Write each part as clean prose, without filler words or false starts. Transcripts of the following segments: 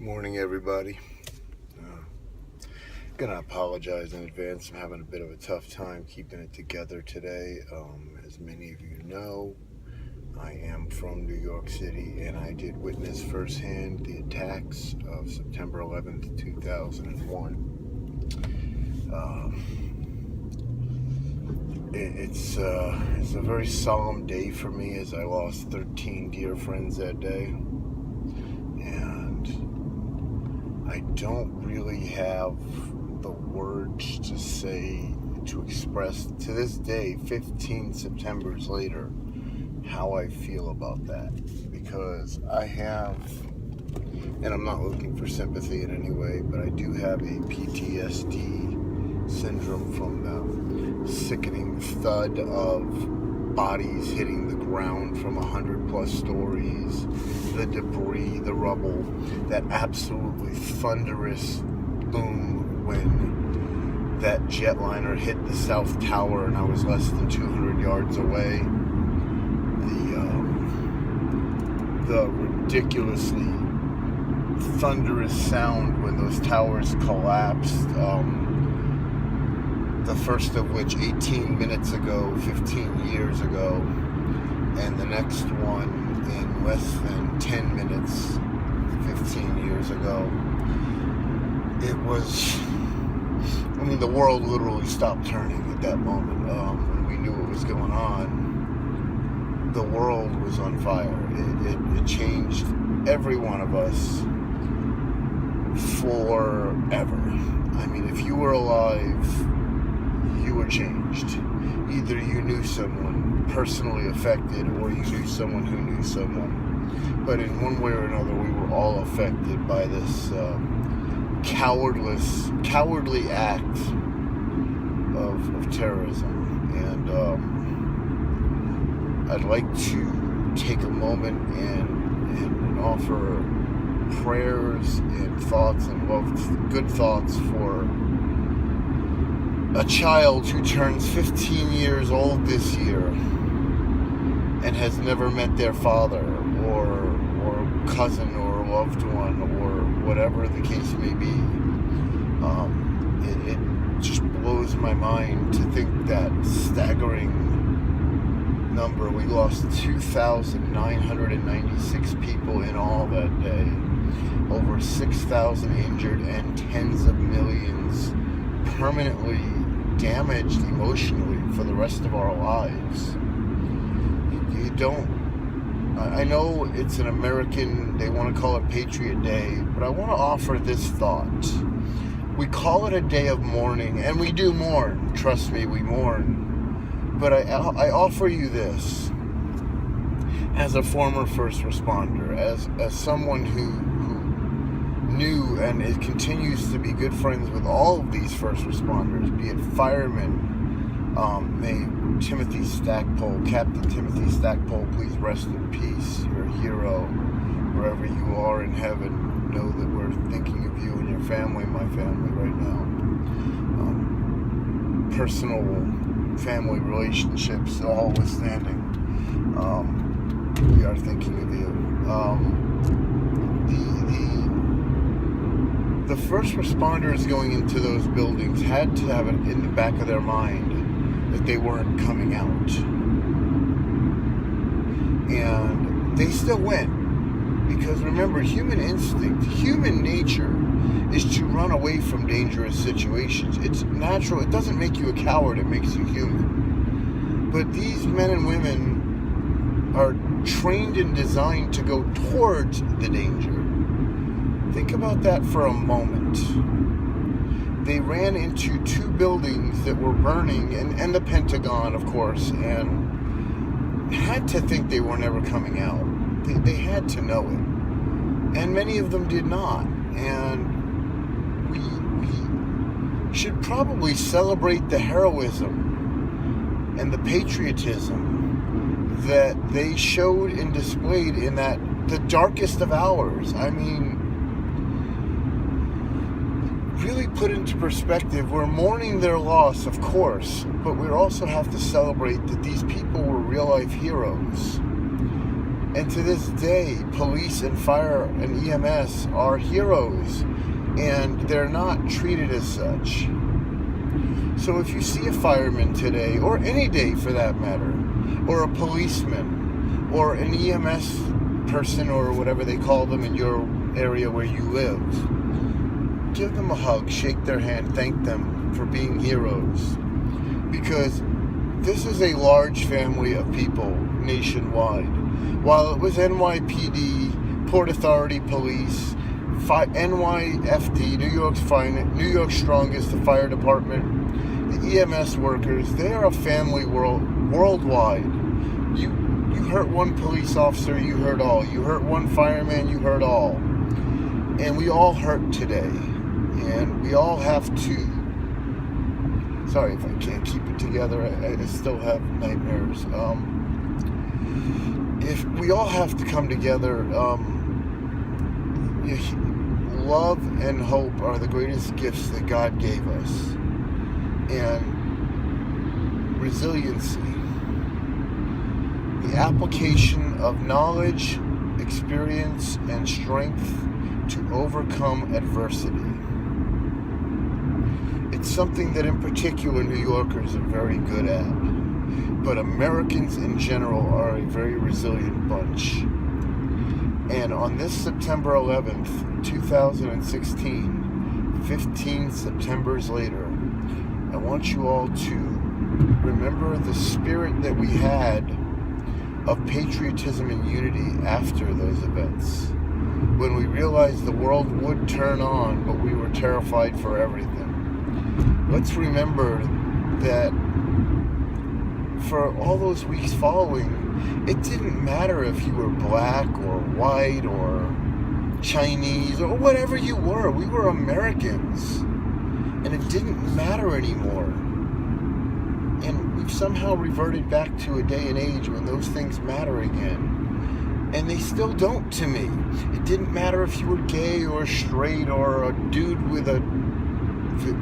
Morning, everybody. Gonna apologize in advance. I'm having a bit of a tough time keeping it together today. As many of you know, I am from New York City, and I did witness firsthand the attacks of September 11th, 2001. It's a very solemn day for me, as I lost 13 dear friends that day, and I don't really have the words to say, to express to this day, 15 Septembers later, how I feel about that. Because I have, and I'm not looking for sympathy in any way, but I do have a PTSD syndrome from the sickening thud of bodies hitting the ground from 100 plus stories, the debris, the rubble, that absolutely thunderous boom when that jetliner hit the South Tower and I was less than 200 yards away. The ridiculously thunderous sound when those towers collapsed. The first of which 18 minutes ago, 15 years ago, and the next one in less than 10 minutes, 15 years ago. It was, the world literally stopped turning at that moment. When we knew what was going on, the world was on fire. It changed every one of us forever. If you were alive, you were changed. Either you knew someone personally affected, or you knew someone who knew someone. But in one way or another, we were all affected by this cowardly act of terrorism. And I'd like to take a moment and offer prayers and thoughts and good thoughts for a child who turns 15 years old this year and has never met their father or cousin or loved one or whatever the case may be. It just blows my mind to think that staggering number. We lost 2,996 people in all that day. Over 6,000 injured and tens of millions permanently damaged emotionally for the rest of our lives. I know it's an American, they want to call it Patriot Day, but I want to offer this thought. We call it a day of mourning, and we do mourn. Trust me, we mourn. But I offer you this, as a former first responder, as someone who knew and it continues to be good friends with all of these first responders, be it firemen, may Timothy Stackpole, Captain Timothy Stackpole, please rest in peace. You're a hero wherever you are in heaven. Know that we're thinking of you and your family, my family, right now. Personal family relationships all withstanding, we are thinking of you. The first responders going into those buildings had to have it in the back of their mind that they weren't coming out. And they still went. Because remember, human instinct, human nature is to run away from dangerous situations. It's natural. It doesn't make you a coward. It makes you human. But these men and women are trained and designed to go towards the danger. Think about that for a moment. They ran into two buildings that were burning, and the Pentagon, of course, and had to think they were never coming out. They had to know it. And many of them did not. And we should probably celebrate the heroism and the patriotism that they showed and displayed in the darkest of hours. Really put into perspective, we're mourning their loss, of course, but we also have to celebrate that these people were real-life heroes. And to this day, police and fire and EMS are heroes, and they're not treated as such. So if you see a fireman today, or any day for that matter, or a policeman, or an EMS person, or whatever they call them in your area where you live, give them a hug, shake their hand, thank them for being heroes. Because this is a large family of people nationwide. While it was NYPD, Port Authority Police, NYFD, New York's Strongest, the fire department, the EMS workers, they are a family worldwide. You hurt one police officer, you hurt all. You hurt one fireman, you hurt all. And we all hurt today. And we all have to... Sorry if I can't keep it together. I still have nightmares. If we all have to come together, love and hope are the greatest gifts that God gave us. And resiliency, the application of knowledge, experience, and strength to overcome adversity. It's something that in particular New Yorkers are very good at. But Americans in general are a very resilient bunch. And on this September 11th, 2016, 15 Septembers later, I want you all to remember the spirit that we had of patriotism and unity after those events. When we realized the world would turn on, but we were terrified for everything. Let's remember that for all those weeks following, it didn't matter if you were black or white or Chinese or whatever you were. We were Americans. And it didn't matter anymore. And we've somehow reverted back to a day and age when those things matter again. And they still don't to me. It didn't matter if you were gay or straight or a dude with a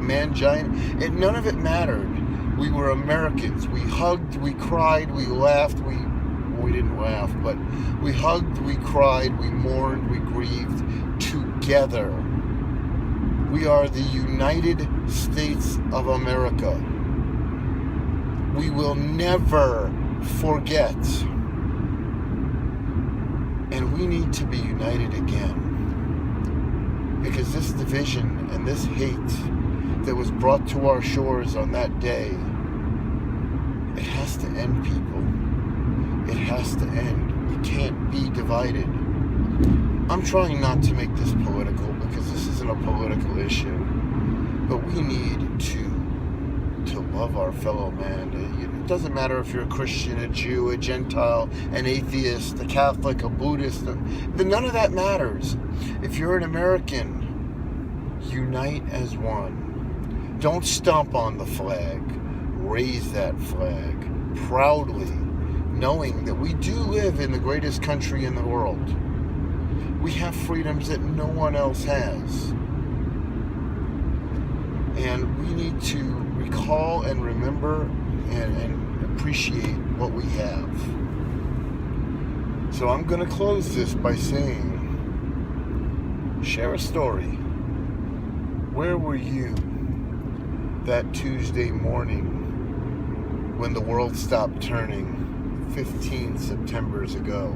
mangina. None of it mattered. We were Americans. We hugged, we cried, we laughed. We didn't laugh, but we hugged, we cried, we mourned, we grieved together. We are the United States of America. We will never forget. And we need to be united again. Because this division and this hate that was brought to our shores on that day, it has to end, people. It has to end. We can't be divided. I'm trying not to make this political because this isn't a political issue. But we need to love our fellow man. It doesn't matter if you're a Christian, a Jew, a Gentile, an atheist, a Catholic, a Buddhist. None of that matters. If you're an American, unite as one. Don't stomp on the flag. Raise that flag proudly, knowing that we do live in the greatest country in the world. We have freedoms that no one else has. And we need to recall and remember and appreciate what we have. So I'm going to close this by saying, share a story. Where were you that Tuesday morning when the world stopped turning 15 Septembers ago?